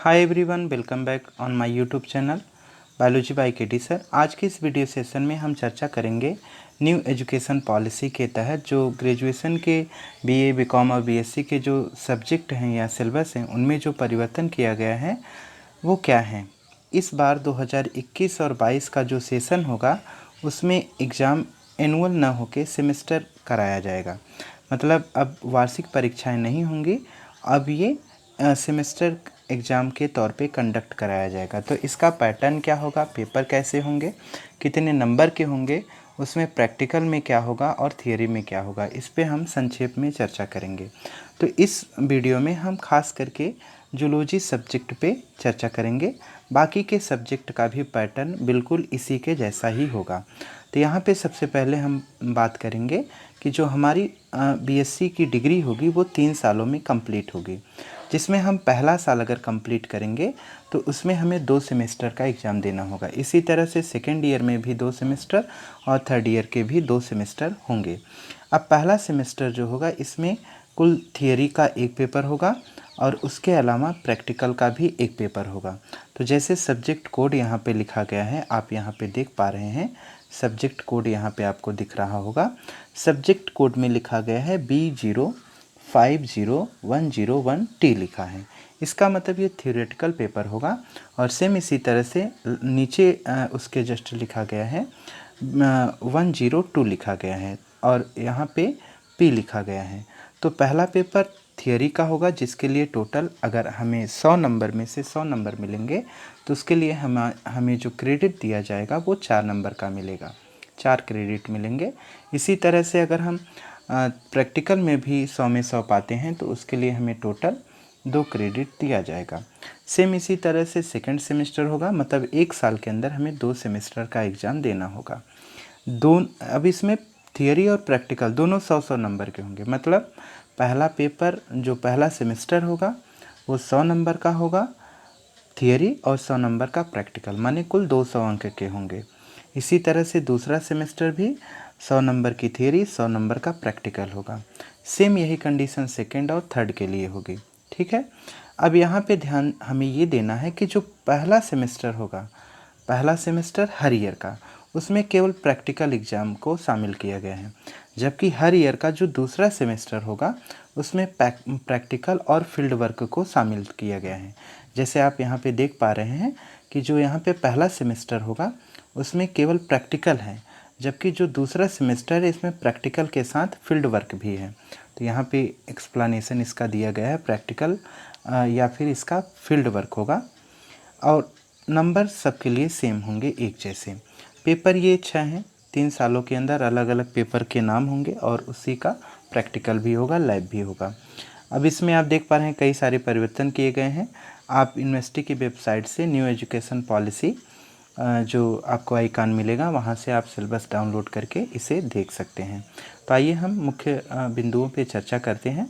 Hi everyone, welcome back on my YouTube channel biology by KT sir. आज की इस video session में हम चर्चा करेंगे न्यू एजुकेशन पॉलिसी के तहत जो ग्रेजुएशन के बीए, बीकॉम और बीएससी के जो सब्जेक्ट हैं या सिलेबस हैं उनमें जो परिवर्तन किया गया है वो क्या है। इस बार 2021 और 22 का जो सेशन होगा उसमें एग्ज़ाम एनुअल ना होके सेमेस्टर कराया जाएगा। मतलब अब वार्षिक परीक्षाएं नहीं होंगी, अब ये सेमेस्टर एग्ज़ाम के तौर पे कंडक्ट कराया जाएगा। तो इसका पैटर्न क्या होगा, पेपर कैसे होंगे, कितने नंबर के होंगे, उसमें प्रैक्टिकल में क्या होगा और थियरी में क्या होगा, इस पे हम संक्षेप में चर्चा करेंगे। तो इस वीडियो में हम खास करके जूलॉजी सब्जेक्ट पे चर्चा करेंगे। बाकी के सब्जेक्ट का भी पैटर्न बिल्कुल इसी के जैसा ही होगा। तो यहाँ पे सबसे पहले हम बात करेंगे कि जो हमारी बीएससी की डिग्री होगी वो 3 सालों में कंप्लीट होगी, जिसमें हम पहला साल अगर कंप्लीट करेंगे तो उसमें हमें 2 सेमेस्टर का एग्ज़ाम देना होगा। इसी तरह से सेकेंड ईयर में भी 2 सेमेस्टर और थर्ड ईयर के भी 2 सेमेस्टर होंगे। अब पहला सेमेस्टर जो होगा इसमें कुल थियरी का एक पेपर होगा और उसके अलावा प्रैक्टिकल का भी एक पेपर होगा। तो जैसे सब्जेक्ट कोड यहाँ पे लिखा गया है, आप यहाँ पे देख पा रहे हैं, सब्जेक्ट कोड यहाँ पे आपको दिख रहा होगा। सब्जेक्ट कोड में लिखा गया है B050101T लिखा है। इसका मतलब ये थियोरेटिकल पेपर होगा। और सेम इसी तरह से नीचे उसके जस्ट लिखा गया है 102 लिखा गया है और यहाँ पे P लिखा गया है। तो पहला पेपर थियरी का होगा, जिसके लिए टोटल अगर हमें 100 नंबर में से 100 नंबर मिलेंगे तो उसके लिए हमें जो क्रेडिट दिया जाएगा वो 4 नंबर का मिलेगा, 4 क्रेडिट मिलेंगे। इसी तरह से अगर हम प्रैक्टिकल में भी 100 में 100 पाते हैं तो उसके लिए हमें टोटल 2 क्रेडिट दिया जाएगा। सेम इसी तरह से सेकंड सेमेस्टर होगा, मतलब 1 साल के अंदर हमें 2 सेमेस्टर का एग्ज़ाम देना होगा। अब इसमें थियरी और प्रैक्टिकल दोनों 100-100 नंबर के होंगे। मतलब पहला पेपर जो पहला सेमेस्टर होगा वो 100 नंबर का होगा थियरी और 100 नंबर का प्रैक्टिकल, माने कुल 200 अंक के होंगे। इसी तरह से दूसरा सेमेस्टर भी 100 नंबर की थियरी, 100 नंबर का प्रैक्टिकल होगा। सेम यही कंडीशन सेकंड और थर्ड के लिए होगी। ठीक है। अब यहाँ पे ध्यान हमें ये देना है कि जो पहला सेमेस्टर होगा, पहला सेमेस्टर हर ईयर का, उसमें केवल प्रैक्टिकल एग्ज़ाम को शामिल किया गया है, जबकि हर ईयर का जो दूसरा सेमेस्टर होगा उसमें प्रैक्टिकल और फील्ड वर्क को शामिल किया गया है। जैसे आप यहाँ पे देख पा रहे हैं कि जो यहाँ पे पहला सेमेस्टर होगा उसमें केवल प्रैक्टिकल है, जबकि जो दूसरा सेमेस्टर है इसमें प्रैक्टिकल के साथ फील्ड वर्क भी है। तो यहाँ पे एक्सप्लेनेशन इसका दिया गया है, प्रैक्टिकल या फिर इसका फील्ड वर्क होगा। और नंबर सबके लिए सेम होंगे, एक जैसे। पेपर ये 6 हैं, 3 सालों के अंदर अलग अलग पेपर के नाम होंगे और उसी का प्रैक्टिकल भी होगा, लैब भी होगा। अब इसमें आप देख पा रहे हैं कई सारे परिवर्तन किए गए हैं। आप यूनिवर्सिटी की वेबसाइट से न्यू एजुकेशन पॉलिसी जो आपको आइकन मिलेगा वहाँ से आप सिलेबस डाउनलोड करके इसे देख सकते हैं। तो आइए हम मुख्य बिंदुओं पे चर्चा करते हैं।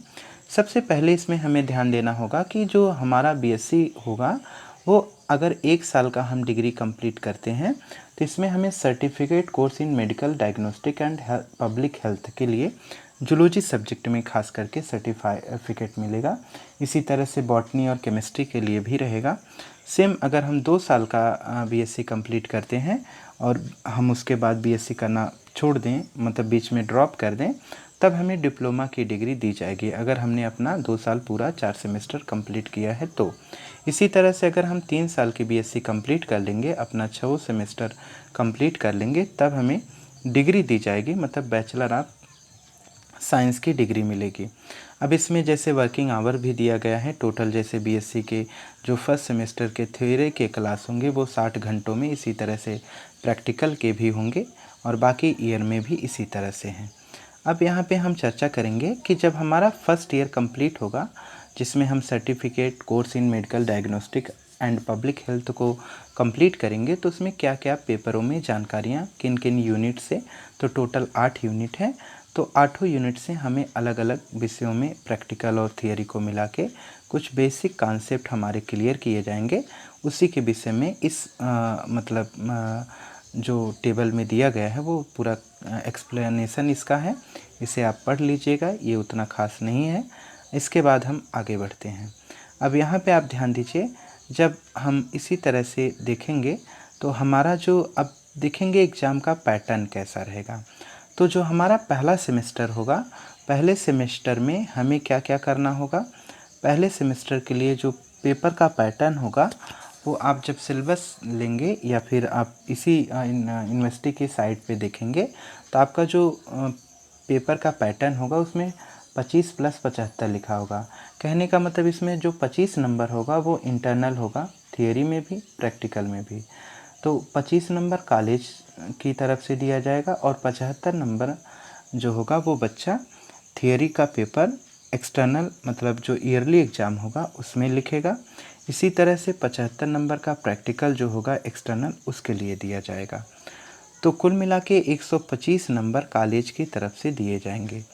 सबसे पहले इसमें हमें ध्यान देना होगा कि जो हमारा बीएससी होगा वो अगर 1 साल का हम डिग्री कंप्लीट करते हैं तो इसमें हमें certificate course in medical diagnostic and public health के लिए जूलॉजी सब्जेक्ट में खास करके सर्टिफिकेट मिलेगा। इसी तरह से बॉटनी और केमिस्ट्री के लिए भी रहेगा। सेम अगर हम 2 साल का बीएससी कंप्लीट करते हैं और हम उसके बाद बीएससी करना छोड़ दें, मतलब बीच में ड्रॉप कर दें, तब हमें डिप्लोमा की डिग्री दी जाएगी अगर हमने अपना 2 साल पूरा 4 सेमेस्टर कंप्लीट किया है तो। इसी तरह से अगर हम 3 साल की बीएससी कंप्लीट कर लेंगे, अपना 6 सेमेस्टर कंप्लीट कर लेंगे, तब हमें डिग्री दी जाएगी, मतलब बैचलर ऑफ साइंस की डिग्री मिलेगी। अब इसमें जैसे वर्किंग आवर भी दिया गया है टोटल, जैसे बीएससी के जो फर्स्ट सेमेस्टर के थ्योरी के क्लास होंगे वो 60 घंटों में, इसी तरह से प्रैक्टिकल के भी होंगे और बाकी ईयर में भी इसी तरह से हैं। अब यहाँ पे हम चर्चा करेंगे कि जब हमारा फर्स्ट ईयर कंप्लीट होगा, जिसमें हम certificate course in medical diagnostic and public health को कंप्लीट करेंगे, तो उसमें क्या क्या पेपरों में जानकारियाँ किन किन यूनिट से, तो टोटल 8 यूनिट है। तो 8 यूनिट से हमें अलग अलग विषयों में प्रैक्टिकल और थियरी को मिला के कुछ बेसिक कॉन्सेप्ट हमारे क्लियर किए जाएंगे। उसी के विषय में इस जो टेबल में दिया गया है वो पूरा एक्सप्लेनेशन इसका है, इसे आप पढ़ लीजिएगा, ये उतना ख़ास नहीं है। इसके बाद हम आगे बढ़ते हैं। अब यहाँ पे आप ध्यान दीजिए, जब हम इसी तरह से देखेंगे तो हमारा जो अब देखेंगे एग्ज़ाम का पैटर्न कैसा रहेगा। तो जो हमारा पहला सेमेस्टर होगा, पहले सेमेस्टर में हमें क्या क्या करना होगा। पहले सेमेस्टर के लिए जो पेपर का पैटर्न होगा वो आप जब सिलेबस लेंगे या फिर आप इसी यूनिवर्सिटी की साइट पे देखेंगे तो आपका जो पेपर का पैटर्न होगा उसमें 25 + 75 लिखा होगा। कहने का मतलब इसमें जो 25 नंबर होगा वो इंटरनल होगा, थियरी में भी प्रैक्टिकल में भी। तो 25 नंबर कॉलेज की तरफ से दिया जाएगा और 75 नंबर जो होगा वो बच्चा थियरी का पेपर एक्सटर्नल मतलब जो ईयरली एग्ज़ाम होगा उसमें लिखेगा। इसी तरह से 75 नंबर का प्रैक्टिकल जो होगा एक्सटर्नल उसके लिए दिया जाएगा। तो कुल मिला के 125 नंबर कॉलेज की तरफ से दिए जाएंगे।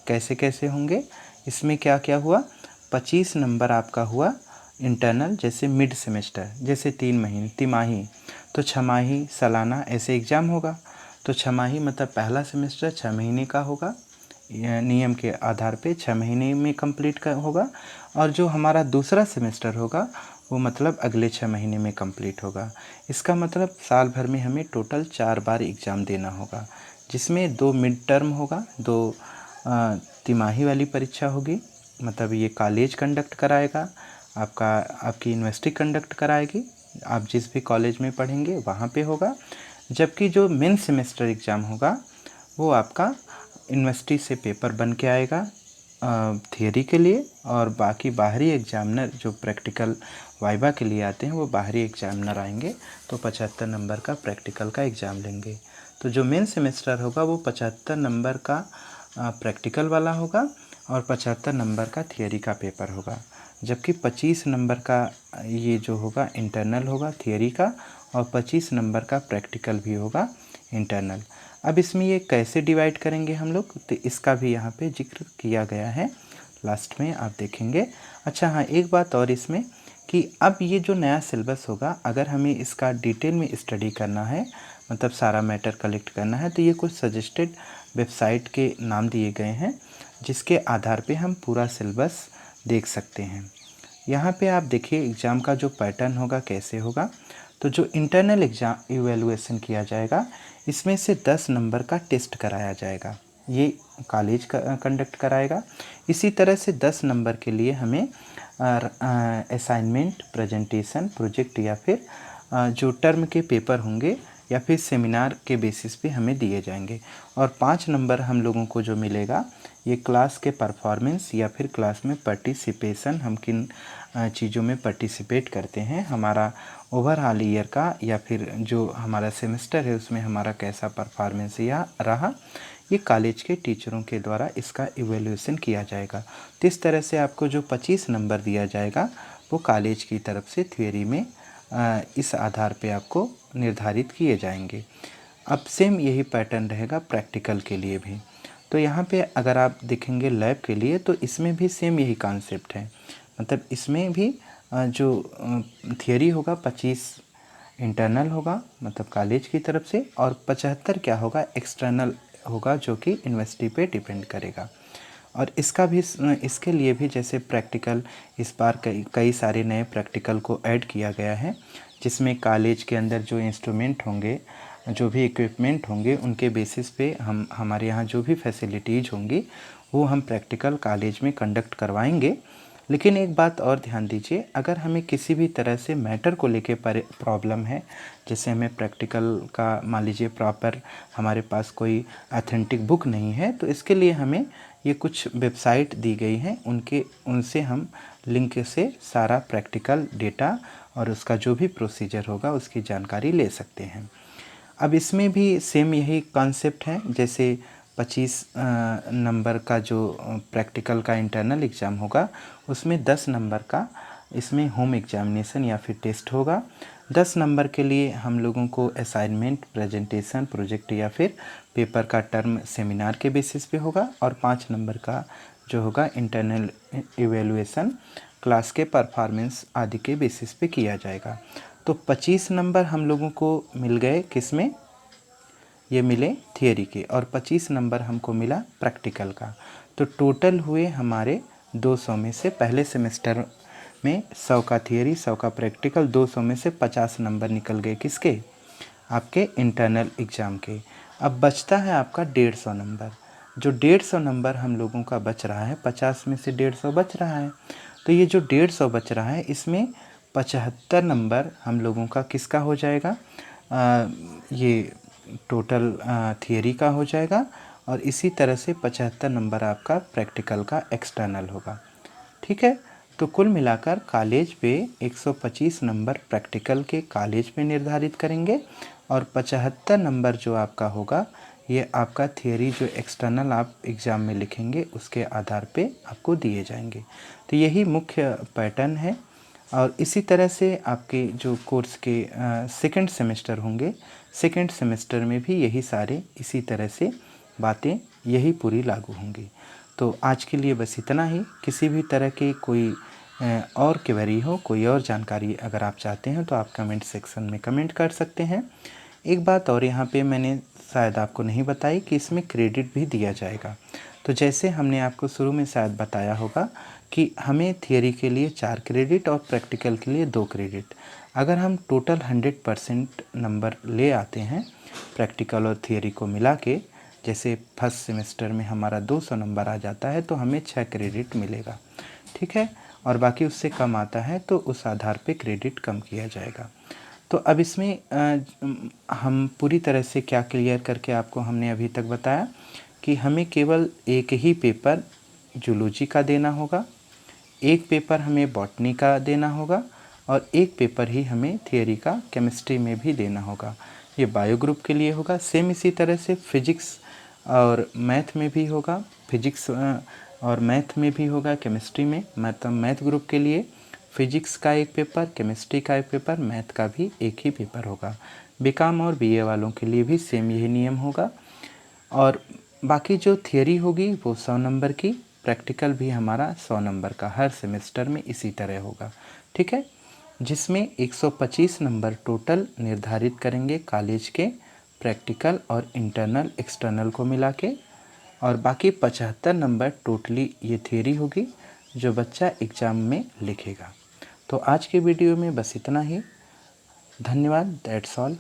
कैसे कैसे होंगे, इसमें क्या क्या हुआ। 25 नंबर आपका हुआ इंटरनल, जैसे मिड सेमेस्टर, जैसे 3 महीने तिमाही, तो छमाही सालाना ऐसे एग्ज़ाम होगा। तो छमाही मतलब पहला सेमेस्टर 6 महीने का होगा, नियम के आधार पे 6 महीने में कंप्लीट का होगा। और जो हमारा दूसरा सेमेस्टर होगा वो मतलब अगले 6 महीने में कंप्लीट होगा। इसका मतलब साल भर में हमें टोटल 4 बार एग्ज़ाम देना होगा, जिसमें 2 मिड टर्म होगा, 2 तिमाही वाली परीक्षा होगी। मतलब ये कॉलेज कंडक्ट कराएगा, आपकी यूनिवर्सिटी कंडक्ट कराएगी, आप जिस भी कॉलेज में पढ़ेंगे वहाँ पे होगा। जबकि जो मेन सेमेस्टर एग्ज़ाम होगा वो आपका यूनिवर्सिटी से पेपर बन के आएगा थियरी के लिए, और बाकी बाहरी एग्जामिनर जो प्रैक्टिकल वाइवा के लिए आते हैं वो बाहरी एग्जामिनर आएंगे, तो 75 नंबर का प्रैक्टिकल का एग्ज़ाम लेंगे। तो जो मेन सेमेस्टर होगा वो 75 नंबर का प्रैक्टिकल वाला होगा और 75 नंबर का थियरी का पेपर होगा। जबकि 25 नंबर का ये जो होगा इंटरनल होगा थियरी का, और 25 नंबर का प्रैक्टिकल भी होगा इंटरनल। अब इसमें ये कैसे डिवाइड करेंगे हम लोग, तो इसका भी यहाँ पे जिक्र किया गया है, लास्ट में आप देखेंगे। अच्छा हाँ, एक बात और इसमें कि अब ये जो नया सिलेबस होगा, अगर हमें इसका डिटेल में स्टडी करना है, मतलब सारा मैटर कलेक्ट करना है, तो ये कुछ सजेस्टेड वेबसाइट के नाम दिए गए हैं जिसके आधार पे हम पूरा सिलेबस देख सकते हैं। यहाँ पे आप देखिए एग्ज़ाम का जो पैटर्न होगा कैसे होगा। तो जो इंटरनल एग्ज़ाम इवैल्यूएशन किया जाएगा, इसमें से 10 नंबर का टेस्ट कराया जाएगा, ये कॉलेज कंडक्ट कराएगा। इसी तरह से 10 नंबर के लिए हमें असाइनमेंट, प्रेजेंटेशन, प्रोजेक्ट या फिर जो टर्म के पेपर होंगे या फिर सेमिनार के बेसिस पे हमें दिए जाएंगे। और 5 नंबर हम लोगों को जो मिलेगा ये क्लास के परफॉर्मेंस या फिर क्लास में पार्टिसिपेशन, हम किन चीज़ों में पार्टिसिपेट करते हैं, हमारा ओवरऑल ईयर का या फिर जो हमारा सेमेस्टर है उसमें हमारा कैसा परफॉर्मेंस या रहा, ये कॉलेज के टीचरों के द्वारा इसका इवैल्यूएशन किया जाएगा। तो इस तरह से आपको जो 25 नंबर दिया जाएगा वो कॉलेज की तरफ से थ्योरी में इस आधार पे आपको निर्धारित किए जाएंगे। अब सेम यही पैटर्न रहेगा प्रैक्टिकल के लिए भी। तो यहाँ पे अगर आप देखेंगे लैब के लिए तो इसमें भी सेम यही कॉन्सेप्ट है, मतलब इसमें भी जो थियरी होगा 25 इंटरनल होगा मतलब कॉलेज की तरफ से, और 75 क्या होगा एक्सटर्नल होगा जो कि यूनिवर्सिटी पे डिपेंड करेगा। और इसका भी इसके लिए भी जैसे प्रैक्टिकल इस बार कई सारे नए प्रैक्टिकल को ऐड किया गया है, जिसमें कॉलेज के अंदर जो इंस्ट्रूमेंट होंगे, जो भी इक्विपमेंट होंगे, उनके बेसिस पे हमारे यहाँ जो भी फैसिलिटीज़ होंगी वो हम प्रैक्टिकल कॉलेज में कंडक्ट करवाएंगे। लेकिन एक बात और ध्यान दीजिए, अगर हमें किसी भी तरह से मैटर को लेके प्रॉब्लम है, जैसे हमें प्रैक्टिकल का मान लीजिए प्रॉपर हमारे पास कोई ऑथेंटिक बुक नहीं है, तो इसके लिए हमें ये कुछ वेबसाइट दी गई हैं, उनसे हम लिंक से सारा प्रैक्टिकल डेटा और उसका जो भी प्रोसीजर होगा उसकी जानकारी ले सकते हैं। अब इसमें भी सेम यही कॉन्सेप्ट है, जैसे 25 नंबर का जो प्रैक्टिकल का इंटरनल एग्ज़ाम होगा उसमें 10 नंबर का इसमें होम एग्जामिनेशन या फिर टेस्ट होगा। 10 नंबर के लिए हम लोगों को असाइनमेंट, प्रेजेंटेशन, प्रोजेक्ट या फिर पेपर का टर्म सेमिनार के बेसिस पे होगा, और 5 नंबर का जो होगा इंटरनल इवैल्यूएशन क्लास के परफॉर्मेंस आदि के बेसिस पे किया जाएगा। तो 25 नंबर हम लोगों को मिल गए किसमें, ये मिले थियरी के, और 25 नंबर हमको मिला प्रैक्टिकल का। तो टोटल हुए हमारे 200 में से पहले सेमेस्टर में 100 का थियरी 100 का प्रैक्टिकल, 200 में से 50 नंबर निकल गए किसके, आपके इंटरनल एग्ज़ाम के। अब बचता है आपका 150 नंबर। जो 150 नंबर हम लोगों का बच रहा है, 50 में से 150 बच रहा है, तो ये जो 150 बच रहा है इसमें 75 नंबर हम लोगों का किसका हो जाएगा, ये टोटल थियरी का हो जाएगा, और इसी तरह से 75 नंबर आपका प्रैक्टिकल का एक्सटर्नल होगा। ठीक है, तो कुल मिलाकर कॉलेज पे 125 नंबर प्रैक्टिकल के कॉलेज पे निर्धारित करेंगे, और 75 नंबर जो आपका होगा ये आपका थियरी जो एक्सटर्नल आप एग्ज़ाम में लिखेंगे उसके आधार पे आपको दिए जाएंगे। तो यही मुख्य पैटर्न है। और इसी तरह से आपके जो कोर्स के सेकंड सेमेस्टर होंगे, सेकंड सेमेस्टर में भी यही सारे इसी तरह से बातें यही पूरी लागू होंगी। तो आज के लिए बस इतना ही। किसी भी तरह की कोई और क्वेरी हो, कोई और जानकारी अगर आप चाहते हैं तो आप कमेंट सेक्शन में कमेंट कर सकते हैं। एक बात और यहाँ पे मैंने शायद आपको नहीं बताई कि इसमें क्रेडिट भी दिया जाएगा। तो जैसे हमने आपको शुरू में शायद बताया होगा कि हमें थियरी के लिए 4 क्रेडिट और प्रैक्टिकल के लिए 2 क्रेडिट। अगर हम टोटल 100% नंबर ले आते हैं प्रैक्टिकल और थियरी को मिला के, जैसे फर्स्ट सेमेस्टर में हमारा 200 नंबर आ जाता है तो हमें 6 क्रेडिट मिलेगा। ठीक है, और बाकी उससे कम आता है तो उस आधार पे क्रेडिट कम किया जाएगा। तो अब इसमें हम पूरी तरह से क्या क्लियर करके आपको हमने अभी तक बताया कि हमें केवल एक ही पेपर जूलॉजी का देना होगा, एक पेपर हमें बॉटनी का देना होगा, और एक पेपर ही हमें थियरी का केमिस्ट्री में भी देना होगा। ये बायो ग्रुप के लिए होगा। सेम इसी तरह से फिजिक्स और मैथ में भी होगा, फिजिक्स और मैथ में भी होगा, केमिस्ट्री में मतलब मैथ ग्रुप के लिए फिजिक्स का एक पेपर, केमिस्ट्री का एक पेपर, मैथ का भी एक ही पेपर होगा। बीकॉम और बीए वालों के लिए भी सेम यही नियम होगा। और बाकी जो थियरी होगी वो 100 नंबर की, प्रैक्टिकल भी हमारा 100 नंबर का हर सेमेस्टर में इसी तरह होगा। ठीक है, जिसमें 125 नंबर टोटल निर्धारित करेंगे कॉलेज के प्रैक्टिकल और इंटरनल एक्सटर्नल को मिला के, और बाकी 75 नंबर टोटली ये थियरी होगी जो बच्चा एग्ज़ाम में लिखेगा। तो आज के वीडियो में बस इतना ही। धन्यवाद। That's all.